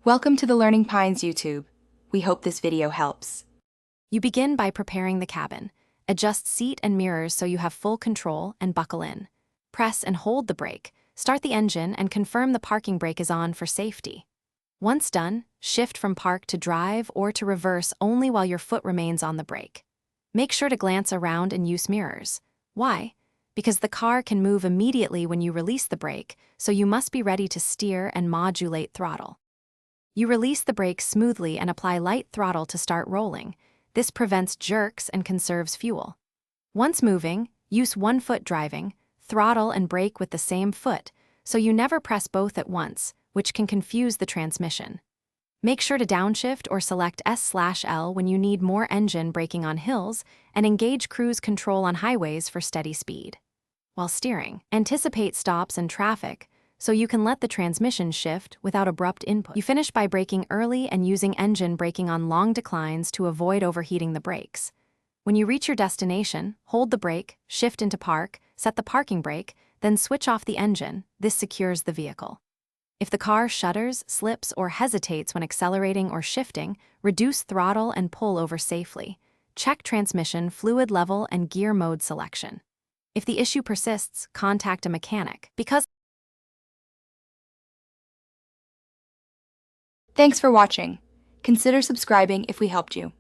Welcome to the Learning Pines YouTube. We hope this video helps. You begin by preparing the cabin. Adjust seat and mirrors so you have full control and buckle in. Press and hold the brake, start the engine, and confirm the parking brake is on for safety. Once done, shift from park to drive or to reverse only while your foot remains on the brake. Make sure to glance around and use mirrors. Why? Because the car can move immediately when you release the brake, so you must be ready to steer and modulate throttle. You release the brake smoothly and apply light throttle to start rolling. This prevents jerks and conserves fuel. Once moving, use one foot driving, throttle and brake with the same foot, so you never press both at once, which can confuse the transmission. Make sure to downshift or select S/L when you need more engine braking on hills, and engage cruise control on highways for steady speed. While steering, anticipate stops and traffic, so you can let the transmission shift without abrupt input. You finish by braking early and using engine braking on long declines to avoid overheating the brakes. When you reach your destination, hold the brake, shift into park, set the parking brake, then switch off the engine. This secures the vehicle. If the car shudders, slips, or hesitates when accelerating or shifting, reduce throttle and pull over safely. Check transmission, fluid level, and gear mode selection. If the issue persists, contact a mechanic. Thanks for watching. Consider subscribing if we helped you.